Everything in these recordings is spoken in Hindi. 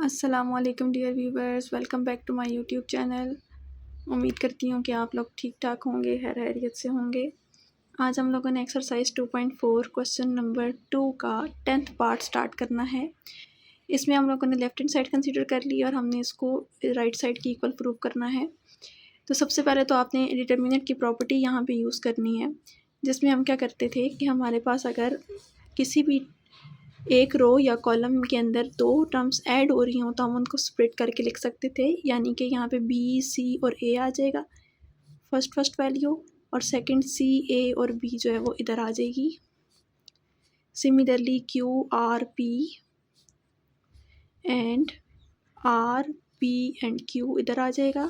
अस्सलामुअलैकुम dear viewers, welcome back to my YouTube channel. उम्मीद करती हूँ कि आप लोग ठीक ठाक होंगे, खैरियत से होंगे। आज हम लोगों ने एक्सरसाइज 2.4 क्वेश्चन नंबर 2 का 10th पार्ट स्टार्ट करना है। इसमें हम लोगों ने लेफ्ट हैंड साइड कंसीडर कर ली और हमने इसको राइट साइड की इक्वल प्रूव करना है। तो सबसे पहले तो आपने डिटर्मिनेंट की प्रॉपर्टी यहाँ पे यूज़ करनी है, जिसमें हम क्या करते थे कि हमारे पास अगर किसी भी एक रो या कॉलम के अंदर दो टर्म्स ऐड हो रही हों तो हम उनको स्प्लिट करके लिख सकते थे। यानी कि यहाँ पे बी, सी और ए आ जाएगा फर्स्ट वैल्यू, और सेकंड सी, ए और बी जो है वो इधर आ जाएगी। Similarly Q, R, P and R, P and Q इधर आ जाएगा।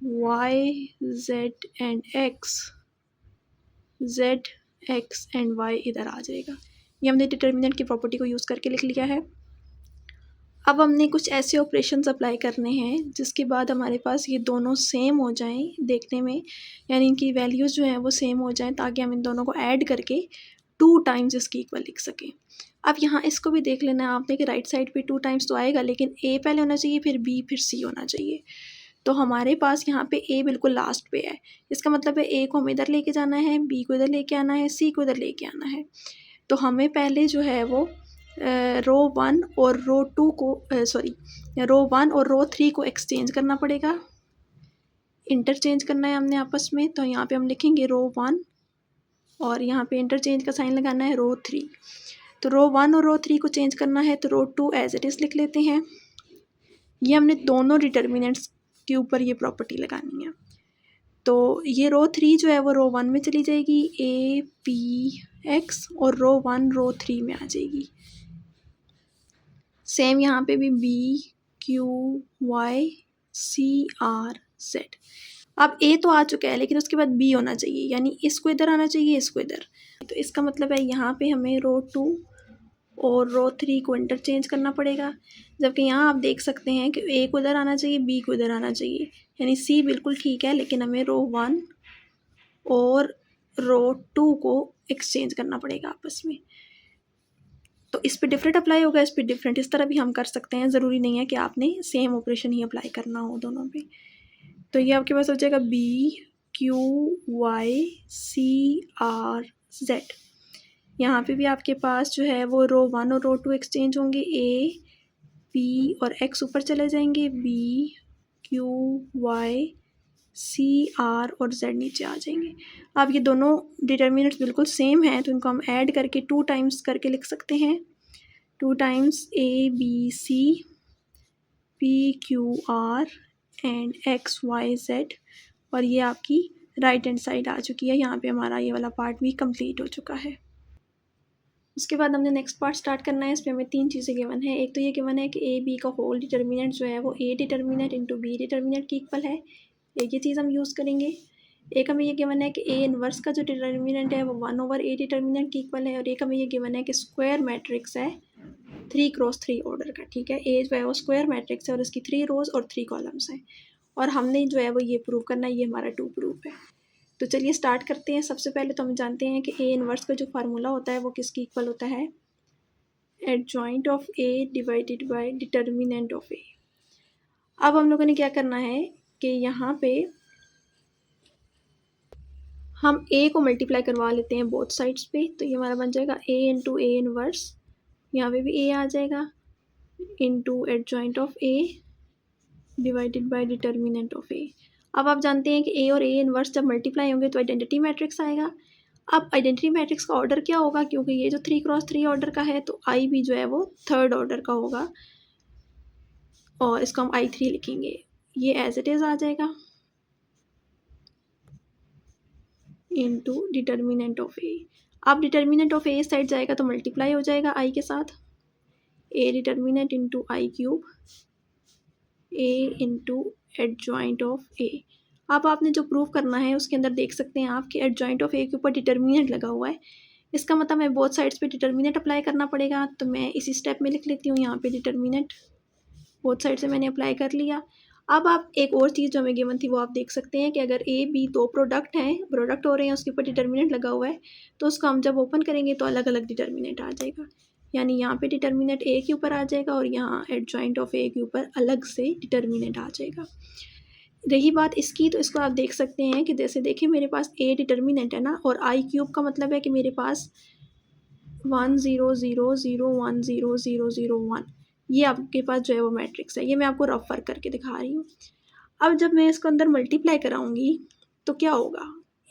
Y, Z and X, Z, X and Y इधर आ जाएगा। ये हमने डिटर्मिनेंट की प्रॉपर्टी को यूज़ करके लिख लिया है। अब हमने कुछ ऐसे ऑपरेशंस अप्लाई करने हैं जिसके बाद हमारे पास ये दोनों सेम हो जाएं देखने में, यानी इनकी वैल्यूज़ जो हैं वो सेम हो जाएं, ताकि हम इन दोनों को ऐड करके 2 टाइम्स इसकी इक्वल लिख सकें। अब यहाँ इसको भी देख लेना है आपने कि राइट साइड पे 2 टाइम्स तो आएगा, लेकिन ए पहले होना चाहिए, फिर बी, फिर सी होना चाहिए। तो हमारे पास यहाँ पे ए बिल्कुल लास्ट पे है। इसका मतलब है ए को हमें इधर लेके जाना है, बी को इधर लेके आना है, सी को इधर लेके आना है। तो हमें पहले जो है वो रो 1 और रो 2 को रो 1 और रो 3 को एक्सचेंज करना पड़ेगा, इंटरचेंज करना है हमने आपस में। तो यहाँ पे हम लिखेंगे रो 1 और यहाँ पे इंटरचेंज का साइन लगाना है रो 3। तो रो 1 और रो 3 को चेंज करना है तो रो 2 एज इट इज़ लिख लेते हैं। ये हमने दोनों डिटर्मिनेंट्स के ऊपर ये प्रॉपर्टी लगानी है। तो ये रो 3 जो है वो रो 1 में चली जाएगी, ए, पी, एक्स, और रो 1 रो 3 में आ जाएगी। सेम यहाँ पे भी B, Q, Y, C, R, Z. अब ए तो आ चुका है, लेकिन उसके बाद बी होना चाहिए, यानी इसको इधर आना चाहिए, इसको इधर। तो इसका मतलब है यहाँ पे हमें रो 2 और रो 3 को इंटरचेंज करना पड़ेगा। जबकि यहाँ आप देख सकते हैं कि ए को इधर आना चाहिए, बी को इधर आना चाहिए, यानी सी बिल्कुल ठीक है, लेकिन हमें रो 1 और रो 2 को एक्सचेंज करना पड़ेगा आपस में। तो इस पे डिफरेंट अप्लाई होगा, इस पे डिफरेंट, इस तरह भी हम कर सकते हैं। ज़रूरी नहीं है कि आपने सेम ऑपरेशन ही अप्लाई करना हो दोनों पे। तो ये आपके पास हो जाएगा B, Q, Y, C, R, Z. यहाँ पे भी आपके पास जो है वो रो 1 और रो 2 एक्सचेंज होंगे, ए, पी और एक्स ऊपर चले जाएंगे, B, Q, Y, C, R और जेड नीचे आ जाएंगे। अब ये दोनों डिटर्मिनेंट्स बिल्कुल सेम हैं, तो इनको हम ऐड करके 2 टाइम्स करके लिख सकते हैं। 2 times A, B, C, P, Q, R and X, Y, Z. और ये आपकी राइट हैंड साइड आ चुकी है। यहाँ पे हमारा ये वाला पार्ट भी कंप्लीट हो चुका है। उसके बाद हमने नेक्स्ट पार्ट स्टार्ट करना है। इसमें हमें 3 चीज़ें गिवन है। एक तो ये गिवन है कि ए, बी का होल डिटर्मिनेंट जो है वो A determinant into B determinant की इक्वल है। एक ये चीज़ हम यूज़ करेंगे। एक हमें ये गिवन है कि ए इनवर्स का जो डिटर्मिनेंट है वो 1/a डिटर्मिनेंट की इक्वल है। और एक हमें ये गिवन है कि स्क्वायर मैट्रिक्स है 3x3 ऑर्डर का, ठीक है। ए जो है वो स्क्वायर मैट्रिक्स है और इसकी 3 रोज़ और 3 कॉलम्स हैं, और हमने जो है वो ये प्रूव करना है। ये हमारा 2 प्रूफ है। तो चलिए स्टार्ट करते हैं। सबसे पहले तो हम जानते हैं कि ए इनवर्स का जो फार्मूला होता है वो किसकी इक्वल होता है, adjoint of A divided by determinant of A. अब हम लोगों ने क्या करना है कि यहाँ पे हम ए को मल्टीप्लाई करवा लेते हैं बोथ साइड्स पे। तो ये हमारा बन जाएगा ए इंटू ए इनवर्स, यहाँ पे भी ए आ जाएगा, into adjoint of A divided by determinant of A. अब आप जानते हैं कि ए और ए इनवर्स जब मल्टीप्लाई होंगे तो आइडेंटिटी मैट्रिक्स आएगा। अब आइडेंटिटी मैट्रिक्स का ऑर्डर क्या होगा, क्योंकि ये जो 3x3 ऑर्डर का है तो आई भी जो है वो 3rd ऑर्डर का होगा, और इसको हम I3 लिखेंगे। ये एज इट इज़ आ जाएगा इनटू डिटर्मिनेंट ऑफ ए। अब डिटर्मिनेंट ऑफ ए साइड जाएगा तो मल्टीप्लाई हो जाएगा आई के साथ, A determinant into I cube, A into adjoint of A. अब आपने जो प्रूव करना है उसके अंदर देख सकते हैं आप कि एडजॉइंट ऑफ ए के ऊपर डिटर्मिनेंट लगा हुआ है। इसका मतलब है बोथ साइड्स पे डिटर्मिनेंट अप्लाई करना पड़ेगा। तो मैं इसी स्टेप में लिख लेती हूँ यहाँ पे डिटर्मिनेंट बोथ साइड से मैंने अप्लाई कर लिया। अब आप एक और चीज़ जो हमें गिवन थी वो आप देख सकते हैं कि अगर ए, बी 2 प्रोडक्ट हो रहे हैं, उसके ऊपर डिटर्मिनेंट लगा हुआ है, तो उसको हम जब ओपन करेंगे तो अलग अलग डिटर्मिनेंट आ जाएगा। यानी यहाँ पे डिटर्मिनेंट ए के ऊपर आ जाएगा और यहाँ एडजॉइंट ऑफ ए के ऊपर अलग से डिटर्मिनेंट आ जाएगा। रही बात इसकी, तो इसको आप देख सकते हैं कि जैसे देखिए मेरे पास ए डिटर्मिनेंट है ना, और आई क्यूब का मतलब है कि मेरे पास 1 0 0 0 1 0 0 0 1, ये आपके पास जो है वो मैट्रिक्स है। ये मैं आपको रफ वर्क करके दिखा रही हूँ। अब जब मैं इसको अंदर मल्टीप्लाई कराऊंगी तो क्या होगा,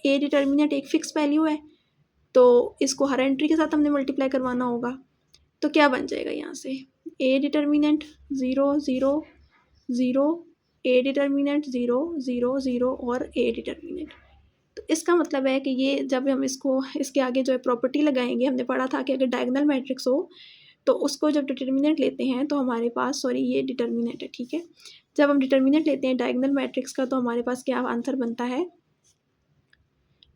ए डिटर्मिनेंट एक फिक्स वैल्यू है, तो इसको हर एंट्री के साथ हमने मल्टीप्लाई करवाना होगा। तो क्या बन जाएगा यहाँ से, ए डिटर्मिनेंट 0 0 0, ए डिटर्मिनेंट 0 0 0 और ए डिटर्मिनेंट। तो इसका मतलब है कि ये जब हम इसको इसके आगे जो है प्रॉपर्टी लगाएंगे, हमने पढ़ा था कि अगर डायगोनल मैट्रिक्स हो तो उसको जब डिटर्मिनेंट लेते हैं तो हमारे पास, सॉरी ये डिटर्मिनेंट है, ठीक है, जब हम डिटर्मिनेंट लेते हैं डायगोनल मैट्रिक्स का तो हमारे पास क्या आंसर बनता है,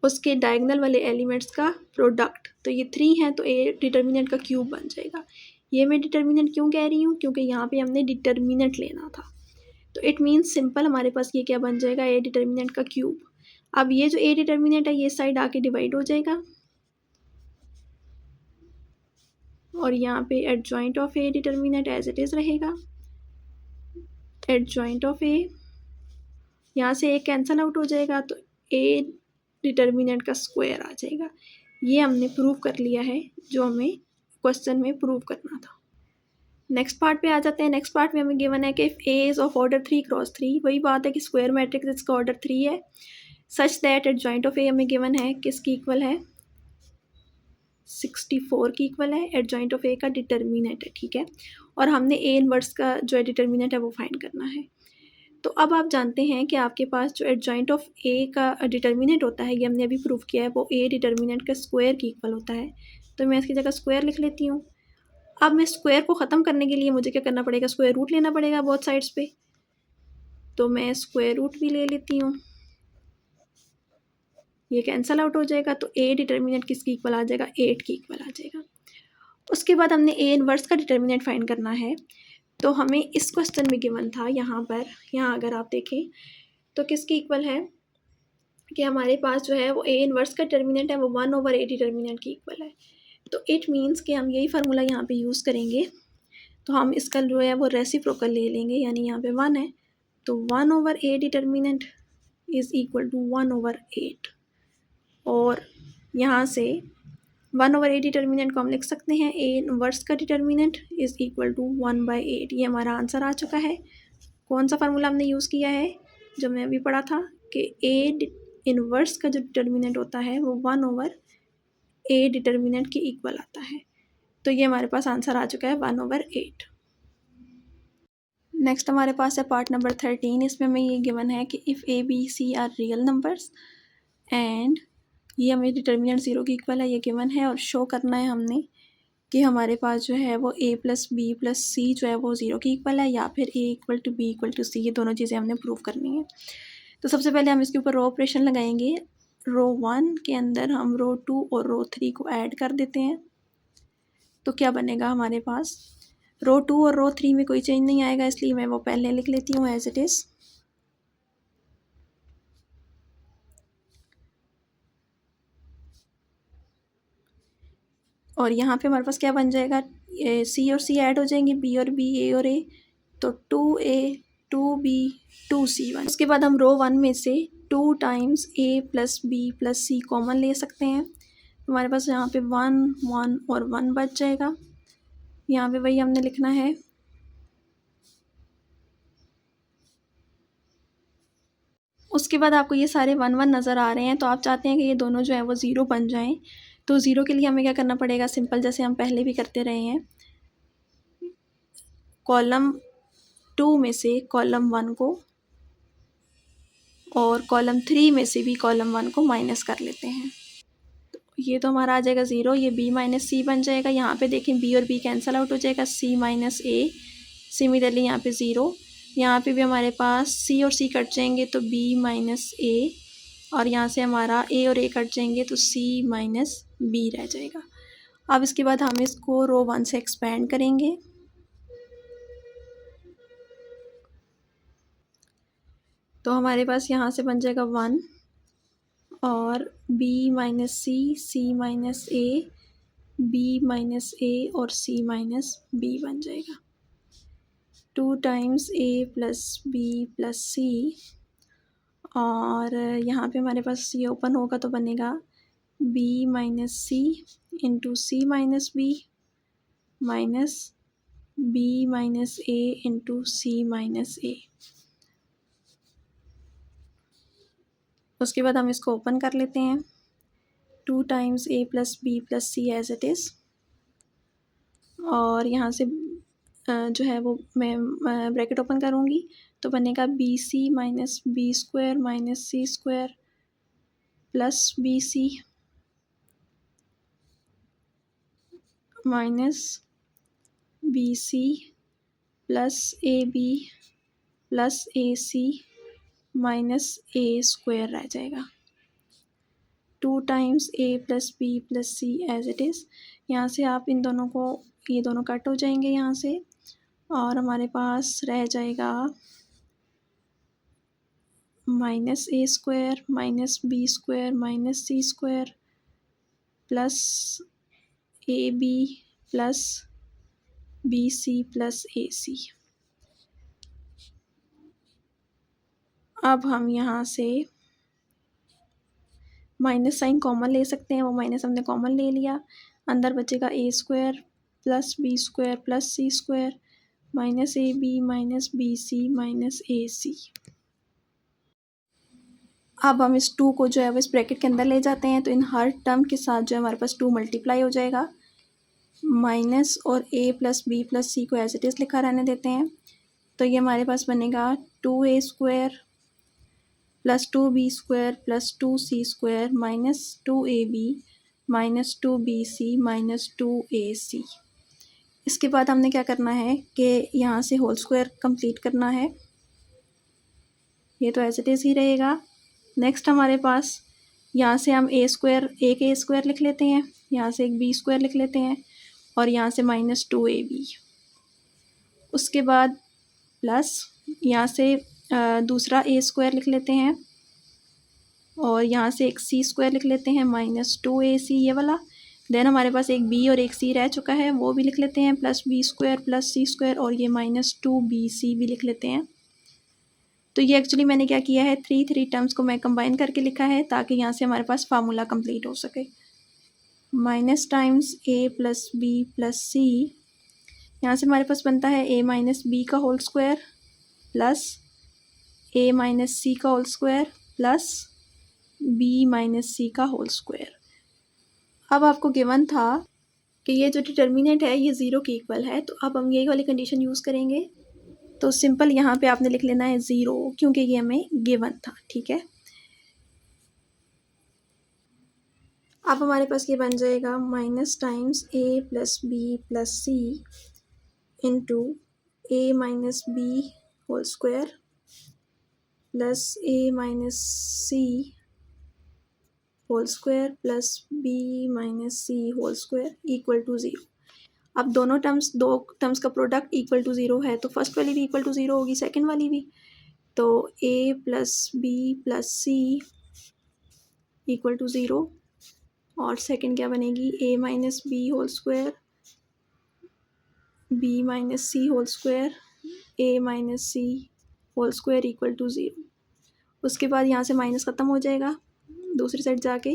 उसके डायगोनल वाले एलिमेंट्स का प्रोडक्ट। तो ये 3 है तो ए डिटर्मिनेंट का क्यूब बन जाएगा। ये मैं डिटर्मिनेंट क्यों कह रही हूँ, क्योंकि यहाँ पे हमने डिटर्मिनेंट लेना था। तो इट मीन्स सिंपल हमारे पास ये क्या बन जाएगा, ए डिटर्मिनेंट का क्यूब। अब ये जो ए डिटर्मिनेंट है ये साइड आके डिवाइड हो जाएगा और यहाँ पे adjoint of A determinant as it is रहेगा। एडजॉइंट ऑफ ए, यहाँ से ए कैंसल आउट हो जाएगा तो ए डिटर्मिनेंट का स्क्वायर आ जाएगा। ये हमने प्रूव कर लिया है जो हमें क्वेश्चन में प्रूव करना था। नेक्स्ट पार्ट पे आ जाते हैं। नेक्स्ट पार्ट में हमें गिवन है कि if A is of order 3 cross 3, वही बात है कि स्क्वायर मैट्रिक्स इसका ऑर्डर 3 है, सच दैट एडजॉइंट ऑफ ए हमें गिवन है किसकी इक्वल है, 64 की इक्वल है। एडजॉइंट ऑफ ए का डिटर्मिनेंट है, ठीक है, और हमने ए इनवर्स का जो है डिटर्मिनेंट है वो फाइंड करना है। तो अब आप जानते हैं कि आपके पास जो एडजॉइंट ऑफ ए का डिटर्मिनेंट होता है, ये हमने अभी प्रूव किया है, वो ए डिटर्मिनेंट का स्क्वायर की इक्वल होता है। तो मैं इसकी जगह स्क्वायर लिख लेती हूँ। अब मैं स्क्वायर को ख़त्म करने के लिए मुझे क्या करना पड़ेगा, स्क्वायर रूट लेना पड़ेगा बोथ साइड्स पे। तो मैं स्क्वायर रूट भी ले लेती हूँ, ये कैंसल आउट हो जाएगा तो ए डिटर्मिनेंट किसकी इक्वल आ जाएगा, 8 की इक्वल आ जाएगा। उसके बाद हमने ए इनवर्स का डिटर्मिनेंट फाइंड करना है। तो हमें इस क्वेश्चन में गिवन था यहाँ पर, यहाँ अगर आप देखें तो किसकी इक्वल है कि हमारे पास जो है वो ए इनवर्स का डिटर्मिनेंट है वो 1/a डिटर्मिनेंट की इक्वल है। तो इट मीन्स कि हम यही फार्मूला यहाँ पे यूज़ करेंगे। तो हम इसका जो है वो रेसिप्रोकल ले लेंगे, यानी यहाँ पे 1 है तो 1/a determinant is equal to 1/8, और यहाँ से 1/a डिटर्मिनेंट को हम लिख सकते हैं ए इनवर्स का डिटर्मिनेंट इज़ इक्वल टू 1/8। ये हमारा आंसर आ चुका है। कौन सा फार्मूला हमने यूज़ किया है, जो मैं अभी पढ़ा था कि ए इनवर्स का जो डिटर्मिनेंट होता है वो 1/a डिटर्मिनेंट के इक्वल आता है। तो ये हमारे पास आंसर आ चुका है 1/8। नेक्स्ट हमारे पास है पार्ट नंबर 13। इसमें हमें ये गिवन है कि if A B C are real numbers and, ये हमें डिटर्मिनेंट 0 की इक्वल है, ये गिवन है, और शो करना है हमने कि हमारे पास जो है वो a प्लस बी प्लस सी जो है वो 0 की इक्वल है, या फिर a equal to B equal to C, ये दोनों चीज़ें हमने प्रूव करनी है। तो सबसे पहले हम इसके ऊपर रो ऑपरेशन लगाएंगे। रो 1 के अंदर हम रो 2 और रो 3 को ऐड कर देते हैं। तो क्या बनेगा हमारे पास, रो 2 और रो 3 में कोई चेंज नहीं आएगा, इसलिए मैं वो पहले लिख लेती हूँ एज इट इज़। और यहाँ पे हमारे पास क्या बन जाएगा, सी और सी ऐड हो जाएंगे, बी और बी, ए और ए, तो 2a 2b 2c1। उसके बाद हम रो 1 में से 2 times a plus B plus C common ले सकते हैं। हमारे पास यहाँ पे 1 1 और 1 बच जाएगा। यहाँ पे वही हमने लिखना है। उसके बाद आपको ये सारे 1 1 नज़र आ रहे हैं, तो आप चाहते हैं कि ये दोनों जो है वो 0 बन जाएं। तो 0 के लिए हमें क्या करना पड़ेगा, सिंपल जैसे हम पहले भी करते रहे हैं, कॉलम 2 में से कॉलम 1 को और कॉलम 3 में से भी कॉलम 1 को माइनस कर लेते हैं। तो ये तो हमारा आ जाएगा 0, ये b माइनस सी बन जाएगा। यहाँ पे देखें b और b कैंसिल आउट हो जाएगा, c माइनस ए। सिमिलरली यहाँ पे 0, यहाँ पे भी हमारे पास c और c कट जाएंगे तो b माइनस ए, और यहाँ से हमारा a और a कट जाएंगे तो c माइनस b रह जाएगा। अब इसके बाद हम इसको रो 1 से एक्सपेंड करेंगे। तो हमारे पास यहाँ से बन जाएगा 1 और b minus C, c minus A, B minus ए और सी माइनस बी बन जाएगा। 2 times A plus B plus सी, और यहाँ पे हमारे पास ये ओपन होगा तो बनेगा B minus C into C minus B minus B minus A into C minus A. उसके बाद हम इसको ओपन कर लेते हैं। 2 times A plus B plus C as it is, और यहाँ से जो है वो मैं ब्रैकेट ओपन करूँगी तो बनेगा B C minus B square minus C square plus B C minus B C plus A B plus A C minus A square रह जाएगा। 2 times A plus B plus C as it is. यहाँ से आप इन दोनों को, ये दोनों कट हो जाएंगे यहाँ से, और हमारे पास रह जाएगा minus A square minus B square minus C square plus A B plus B C plus A C. अब हम यहाँ से माइनस साइन कॉमन ले सकते हैं, वो माइनस हमने कॉमन ले लिया। अंदर बचेगा A square plus B square plus C square minus A B minus B C minus A C. अब हम इस 2 को जो है वो इस ब्रैकेट के अंदर ले जाते हैं, तो इन हर टर्म के साथ जो है हमारे पास 2 मल्टीप्लाई हो जाएगा। माइनस और ए प्लस बी प्लस सी को एज इट इज़ लिखा रहने देते हैं, तो ये हमारे पास बनेगा 2a square plus 2b square plus 2c square minus 2ab minus 2bc minus 2ac। इसके बाद हमने क्या करना है कि यहाँ से होल स्क्वायर कंप्लीट करना है, ये तो एज इट इज़ ही रहेगा। नेक्स्ट हमारे पास यहाँ से हम एक ए स्क्वायर लिख लेते हैं, यहाँ से एक बी स्क्वायर लिख लेते हैं, और यहाँ से माइनस 2ab। उसके बाद प्लस यहाँ से दूसरा ए स्क्वायर लिख लेते हैं, और यहाँ से एक सी स्क्वायर लिख लेते हैं माइनस 2ac ये वाला। देन हमारे पास एक बी और एक सी रह चुका है, वो भी लिख लेते हैं, plus B square plus C square, और ये माइनस 2bc भी लिख लेते हैं। तो ये एक्चुअली मैंने क्या किया है, 3 टर्म्स को मैं कंबाइन करके लिखा है ताकि यहाँ से हमारे पास फार्मूला कंप्लीट हो सके। Minus times A plus B plus C, यहाँ से हमारे पास बनता है ए माइनस बी का whole square plus A minus C का whole square plus B minus C का होल स्क्वायर। अब आपको गिवन था कि ये जो डिटर्मिनेंट है ये 0 के इक्वल है, तो अब हम यही वाली कंडीशन यूज़ करेंगे। तो सिंपल यहाँ पे आपने लिख लेना है 0, क्योंकि ये हमें गिवन था, ठीक है। अब हमारे पास ये बन जाएगा minus times A plus B plus C into A minus B whole square plus A minus C whole square plus B minus C whole square equal to 0। अब दो टर्म्स का प्रोडक्ट इक्वल टू 0 है, तो फर्स्ट वाली भी इक्वल टू 0 होगी, सेकंड वाली भी। तो a plus B plus C equal to 0, और सेकंड क्या बनेगी, a minus B whole square B minus C whole square a minus C whole square equal to 0। उसके बाद यहाँ से माइनस ख़त्म हो जाएगा दूसरी साइड जाके,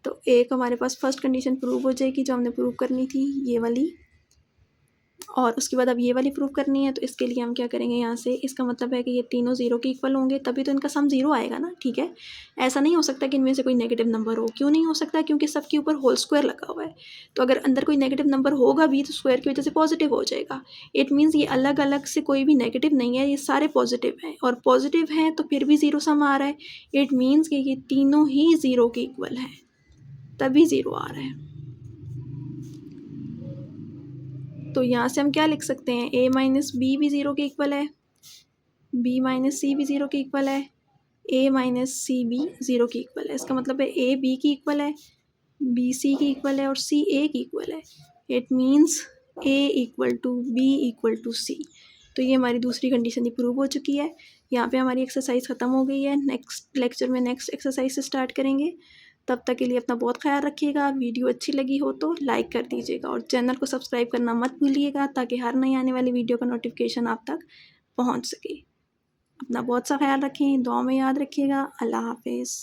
तो एक हमारे पास फर्स्ट कंडीशन प्रूव हो जाएगी जो हमने प्रूव करनी थी, ये वाली। और उसके बाद अब ये वाली प्रूव करनी है, तो इसके लिए हम क्या करेंगे, यहाँ से इसका मतलब है कि ये तीनों 0 के इक्वल होंगे, तभी तो इनका सम 0 आएगा ना, ठीक है। ऐसा नहीं हो सकता कि इनमें से कोई नेगेटिव नंबर हो। क्यों नहीं हो सकता, क्योंकि सबके ऊपर होल स्क्वायर लगा हुआ है। तो अगर अंदर कोई नेगेटिव नंबर होगा भी तो स्क्वायर की वजह से पॉजिटिव हो जाएगा। इट मीन्स ये अलग अलग से कोई भी नेगेटिव नहीं है, ये सारे पॉजिटिव हैं, और पॉजिटिव हैं तो फिर भी 0 सम आ रहा है। इट मीन्स कि ये तीनों ही 0 के इक्वल हैं, तभी 0 आ रहा है। तो यहाँ से हम क्या लिख सकते हैं, a माइनस बी भी 0 के इक्वल है, b माइनस सी भी 0 के इक्वल है, a माइनस सी भी 0 के इक्वल है। इसका मतलब है a b की इक्वल है, b c की इक्वल है, और c a की इक्वल है। It means a equal to b equal to c। तो ये हमारी दूसरी कंडीशन प्रूव हो चुकी है। यहाँ पे हमारी एक्सरसाइज ख़त्म हो गई है। नेक्स्ट लेक्चर में नेक्स्ट एक्सरसाइज से स्टार्ट करेंगे। तब तक के लिए अपना बहुत ख्याल रखिएगा। वीडियो अच्छी लगी हो तो लाइक कर दीजिएगा और चैनल को सब्सक्राइब करना मत भूलिएगा, ताकि हर नई आने वाली वीडियो का नोटिफिकेशन आप तक पहुंच सके। अपना बहुत सा ख्याल रखें, दुआ में याद रखिएगा। अल्लाह हाफिज़।